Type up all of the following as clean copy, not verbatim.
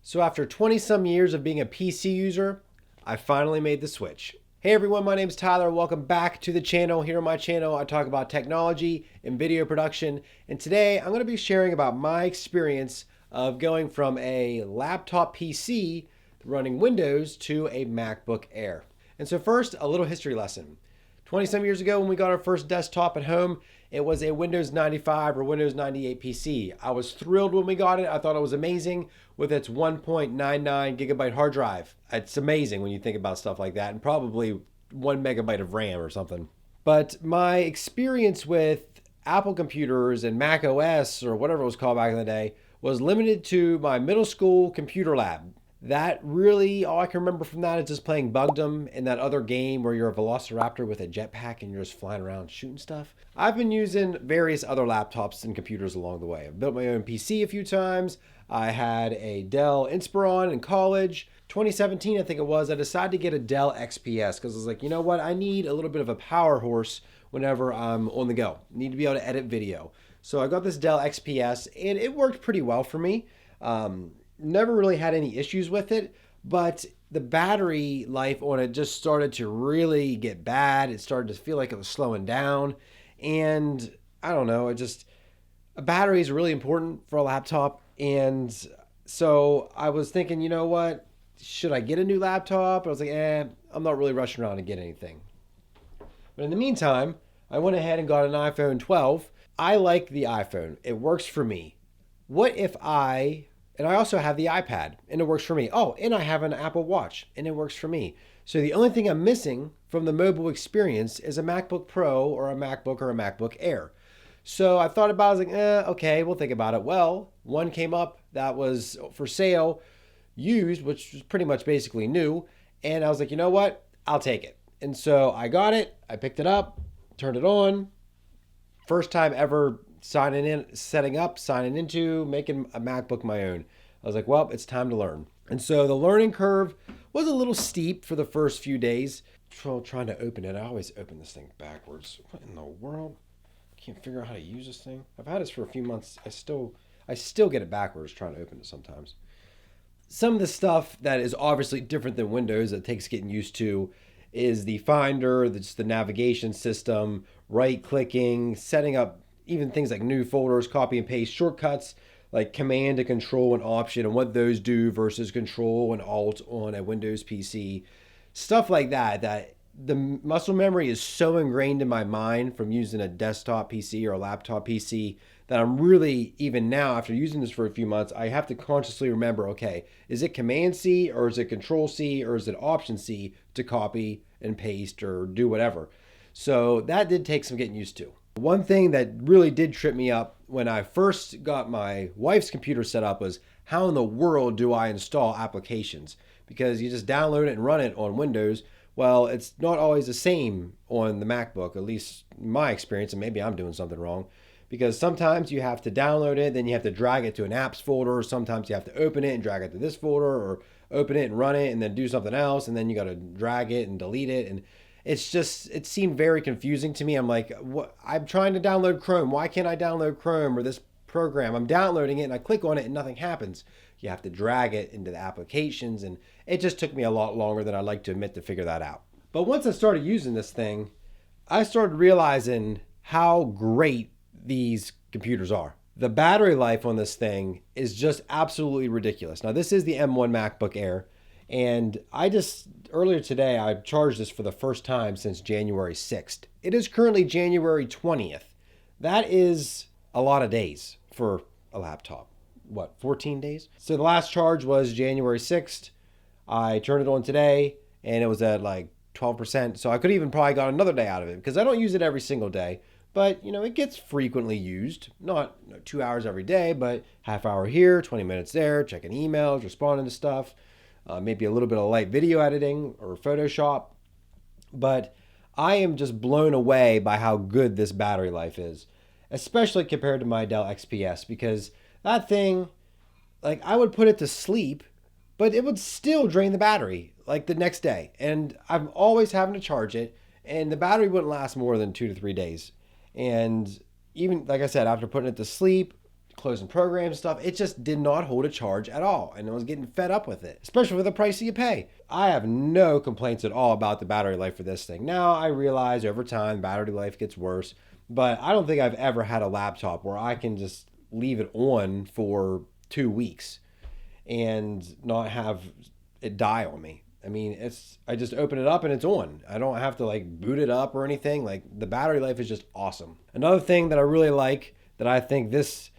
So after 20 some years of being a PC user, I finally made the switch. Hey everyone, my name is Tyler. Welcome back to the channel. Here on my channel, I talk about technology and video production. And today I'm going to be sharing about my experience of going from a laptop PC running Windows to a MacBook Air. And so first, a little history lesson. 20 some years ago when we got our first desktop at home, it was a Windows 95 or Windows 98 PC. I was thrilled when we got it. I thought it was amazing with its 1.99 gigabyte hard drive. It's amazing when you think about stuff like that, and probably 1 megabyte of RAM or something. But my experience with Apple computers and Mac OS or whatever it was called back in the day was limited to my middle school computer lab. That really, all I can remember from that is just playing Bugdom in that other game where you're a velociraptor with a jetpack and you're just flying around shooting stuff. I've been using various other laptops and computers along the way. I've built my own PC a few times. I had a Dell Inspiron in college. 2017, I think it was, I decided to get a Dell XPS because I was like, you know what? I need a little bit of a power horse whenever I'm on the go. I need to be able to edit video. So I got this Dell XPS and it worked pretty well for me. Never really had any issues with it, but the battery life on it just started to really get bad. It started to feel like it was slowing down. And I don't know, a battery is really important for a laptop. And so I was thinking, you know what? Should I get a new laptop? I was like, I'm not really rushing around to get anything. But in the meantime, I went ahead and got an iPhone 12. I like the iPhone. It works for me. What if and I also have the iPad and it works for me. Oh, and I have an Apple Watch and it works for me. So the only thing I'm missing from the mobile experience is a MacBook Pro or a MacBook or a MacBook Air. So I thought about it, I was like, okay, we'll think about it. Well, one came up that was for sale, used, which was pretty much basically new. And I was like, you know what? I'll take it. And so I got it, I picked it up, turned it on. First time ever signing into, making a MacBook my own. I was like, well, it's time to learn. And so the learning curve was a little steep for the first few days. Trying to open it, I always open this thing backwards. What in the world? Can't figure out how to use this thing. I've had this for a few months. I still get it backwards trying to open it sometimes. Some of the stuff that is obviously different than Windows that takes getting used to is the Finder, the navigation system, right-clicking, setting up even things like new folders, copy and paste shortcuts, like Command to Control and Option, and what those do versus Control and Alt on a Windows PC. Stuff like that the muscle memory is so ingrained in my mind from using a desktop PC or a laptop PC that I'm really, even now, after using this for a few months, I have to consciously remember, okay, is it Command C or is it Control C or is it Option C to copy and paste or do whatever? So that did take some getting used to. One thing that really did trip me up when I first got my wife's computer set up was how in the world do I install applications? Because you just download it and run it on Windows. Well, it's not always the same on the MacBook, at least in my experience, and maybe I'm doing something wrong. Because sometimes you have to download it, then you have to drag it to an apps folder, or sometimes you have to open it and drag it to this folder, or open it and run it and then do something else, and then you got to drag it and delete it. And it seemed very confusing to me. I'm like, what? I'm trying to download Chrome. Why can't I download Chrome or this program? I'm downloading it and I click on it and nothing happens. You have to drag it into the applications, and it just took me a lot longer than I'd like to admit to figure that out. But once I started using this thing, I started realizing how great these computers are. The battery life on this thing is just absolutely ridiculous. Now, this is the M1 MacBook Air. And earlier today, I charged this for the first time since January 6th. It is currently January 20th. That is a lot of days for a laptop. 14 days? So the last charge was January 6th. I turned it on today and it was at like 12%. So I could even probably got another day out of it because I don't use it every single day. But, it gets frequently used. Not 2 hours every day, but half hour here, 20 minutes there, checking emails, responding to stuff. Maybe a little bit of light video editing or Photoshop. But I am just blown away by how good this battery life is, especially compared to my Dell XPS, because that thing, like, I would put it to sleep, but it would still drain the battery like the next day. And I'm always having to charge it, and the battery wouldn't last more than 2 to 3 days. And even, like I said, after putting it to sleep, closing programs and stuff. It just did not hold a charge at all. And I was getting fed up with it, especially for the price that you pay. I have no complaints at all about the battery life for this thing. Now, I realize over time, battery life gets worse, but I don't think I've ever had a laptop where I can just leave it on for 2 weeks and not have it die on me. I mean, I just open it up and it's on. I don't have to like boot it up or anything. Like, the battery life is just awesome. Another thing that I really like that I think this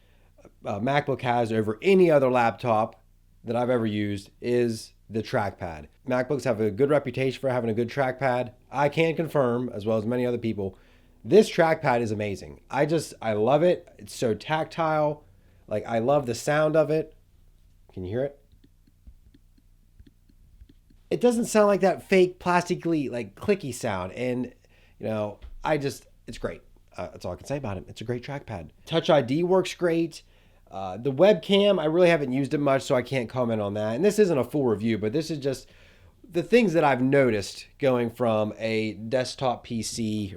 MacBook has over any other laptop that I've ever used is the trackpad. MacBooks have a good reputation for having a good trackpad. I can confirm, as well as many other people, this trackpad is amazing. I love it. It's so tactile. Like, I love the sound of it. Can you hear it? It doesn't sound like that fake plastically like clicky sound. And, it's great. That's all I can say about it. It's a great trackpad. Touch ID works great. The webcam, I really haven't used it much, so I can't comment on that. And this isn't a full review, but this is just the things that I've noticed going from a desktop PC,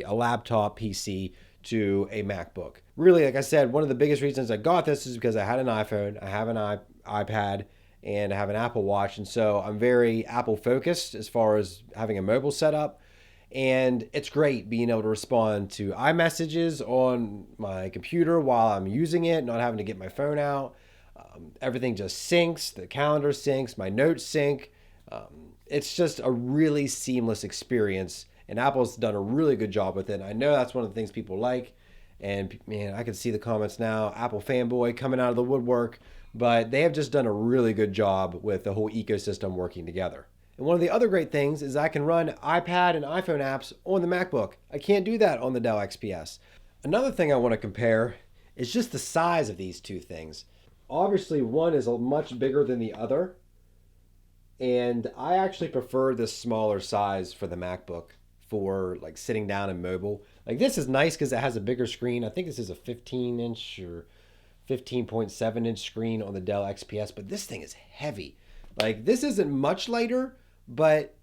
a laptop PC to a MacBook. Really, like I said, one of the biggest reasons I got this is because I had an iPhone, I have an iPad, and I have an Apple Watch. And so I'm very Apple focused as far as having a mobile setup. And it's great being able to respond to iMessages on my computer while I'm using it, not having to get my phone out. Everything just syncs, the calendar syncs, my notes sync. It's just a really seamless experience, and Apple's done a really good job with it. I know that's one of the things people like, and man, I can see the comments now, Apple fanboy coming out of the woodwork, but they have just done a really good job with the whole ecosystem working together. And one of the other great things is I can run iPad and iPhone apps on the MacBook. I can't do that on the Dell XPS. Another thing I want to compare is just the size of these two things. Obviously, one is much bigger than the other, and I actually prefer this smaller size for the MacBook for like sitting down and mobile. Like, this is nice because it has a bigger screen. I think this is a 15-inch or 15.7-inch screen on the Dell XPS, but this thing is heavy. Like, this isn't much lighter, but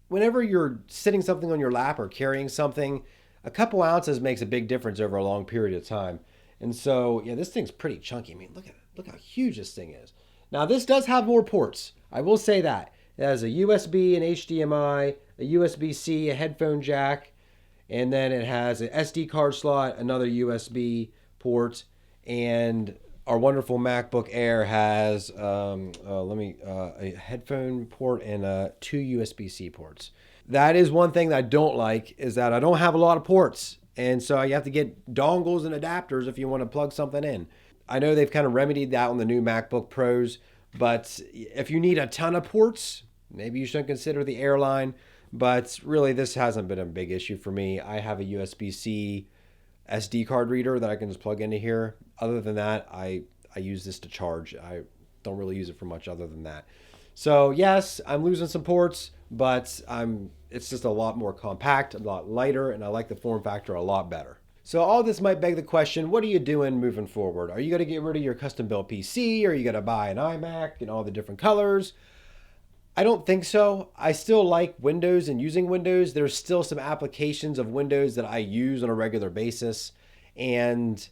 whenever you're sitting something on your lap or carrying something, a couple ounces makes a big difference over a long period of time. And so, yeah, this thing's pretty chunky. I mean, look how huge this thing is. Now, this does have more ports. I will say that. It has a USB, an HDMI, a USB-C, a headphone jack, and then it has an SD card slot, another USB port, and our wonderful MacBook Air has a headphone port and 2 USB-C ports. That is one thing that I don't like, is that I don't have a lot of ports. And so you have to get dongles and adapters if you want to plug something in. I know they've kind of remedied that on the new MacBook Pros, but if you need a ton of ports, maybe you should consider the Airline. But really, this hasn't been a big issue for me. I have a USB-C SD card reader that I can just plug into here. Other than that, I use this to charge. I don't really use it for much other than that. So yes, I'm losing some ports, but it's just a lot more compact, a lot lighter, and I like the form factor a lot better. So all this might beg the question, what are you doing moving forward? Are you going to get rid of your custom built PC? Or are you going to buy an iMac in all the different colors? I don't think so. I still like Windows and using Windows. There's still some applications of Windows that I use on a regular basis, and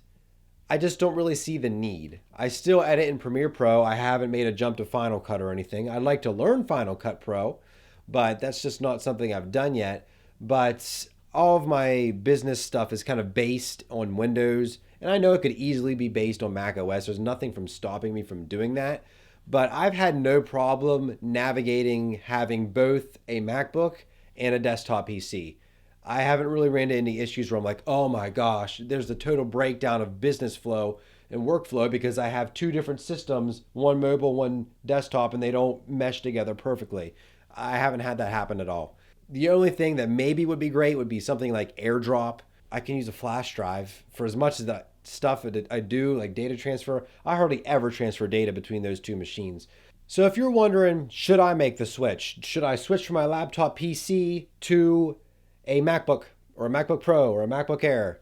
I just don't really see the need. I still edit in Premiere Pro. I haven't made a jump to Final Cut or anything. I'd like to learn Final Cut Pro, but that's just not something I've done yet. But all of my business stuff is kind of based on Windows, and I know it could easily be based on Mac OS. There's nothing from stopping me from doing that. But I've had no problem navigating having both a MacBook and a desktop PC. I haven't really ran into any issues where I'm like, oh my gosh, there's a total breakdown of business flow and workflow because I have two different systems, one mobile, one desktop, and they don't mesh together perfectly. I haven't had that happen at all. The only thing that maybe would be great would be something like AirDrop. I can use a flash drive for as much as that stuff that I do, like data transfer. I hardly ever transfer data between those two machines. So if you're wondering, should I make the switch? Should I switch from my laptop PC to a MacBook or a MacBook Pro or a MacBook Air?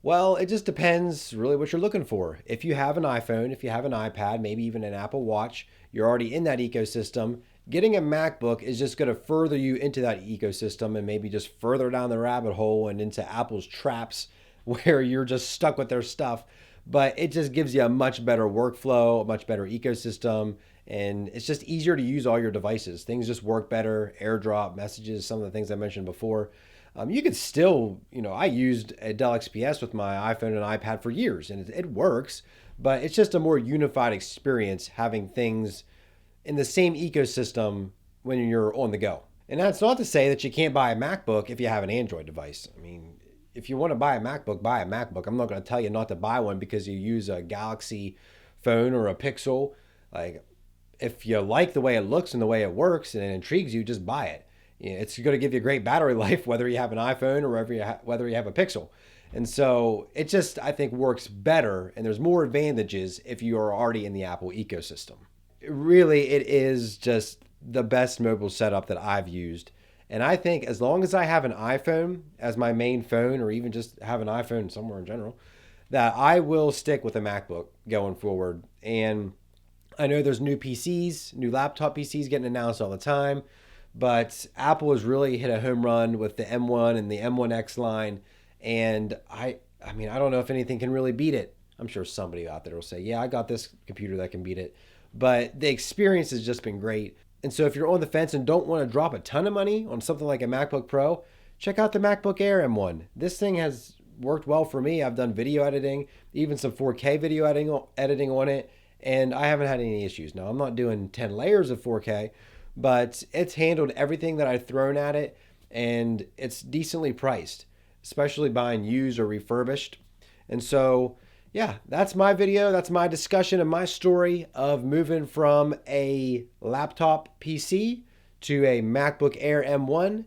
Well, it just depends really what you're looking for. If you have an iPhone, if you have an iPad, maybe even an Apple Watch, you're already in that ecosystem. Getting a MacBook is just going to further you into that ecosystem and maybe just further down the rabbit hole and into Apple's traps where you're just stuck with their stuff. but it just gives you a much better workflow, a much better ecosystem, and it's just easier to use all your devices. Things just work better, AirDrop, messages, some of the things I mentioned before. You could still, I used a Dell XPS with my iPhone and iPad for years, and it works, but it's just a more unified experience having things in the same ecosystem when you're on the go. And that's not to say that you can't buy a MacBook if you have an Android device. I mean, if you want to buy a MacBook, buy a MacBook. I'm not going to tell you not to buy one because you use a Galaxy phone or a Pixel. Like, if you like the way it looks and the way it works and it intrigues you, just buy it. It's going to give you a great battery life, whether you have an iPhone or whether you have a Pixel. And so it just, I think, works better, and there's more advantages if you are already in the Apple ecosystem. Really, it is just the best mobile setup that I've used. And I think as long as I have an iPhone as my main phone, or even just have an iPhone somewhere in general, that I will stick with a MacBook going forward. And I know there's new PCs, new laptop PCs getting announced all the time, but Apple has really hit a home run with the M1 and the M1X line. And I mean, I don't know if anything can really beat it. I'm sure somebody out there will say, yeah, I got this computer that can beat it. But the experience has just been great. And so if you're on the fence and don't want to drop a ton of money on something like a MacBook Pro, check out the MacBook Air M1. This thing has worked well for me. I've done video editing, even some 4K video editing on it, and I haven't had any issues. Now, I'm not doing 10 layers of 4K, but it's handled everything that I've thrown at it, and it's decently priced, especially buying used or refurbished. And so, yeah, that's my video. That's my discussion and my story of moving from a laptop PC to a MacBook Air M1.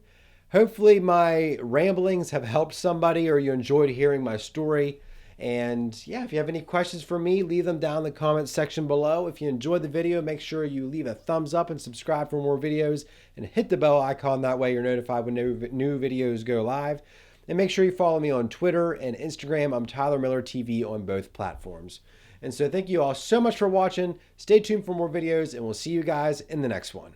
Hopefully my ramblings have helped somebody, or you enjoyed hearing my story. And yeah, if you have any questions for me, leave them down in the comments section below. If you enjoyed the video, make sure you leave a thumbs up and subscribe for more videos, and hit the bell icon. That way you're notified when new videos go live. And make sure you follow me on Twitter and Instagram. I'm Tyler Miller TV on both platforms. And so thank you all so much for watching. Stay tuned for more videos, and we'll see you guys in the next one.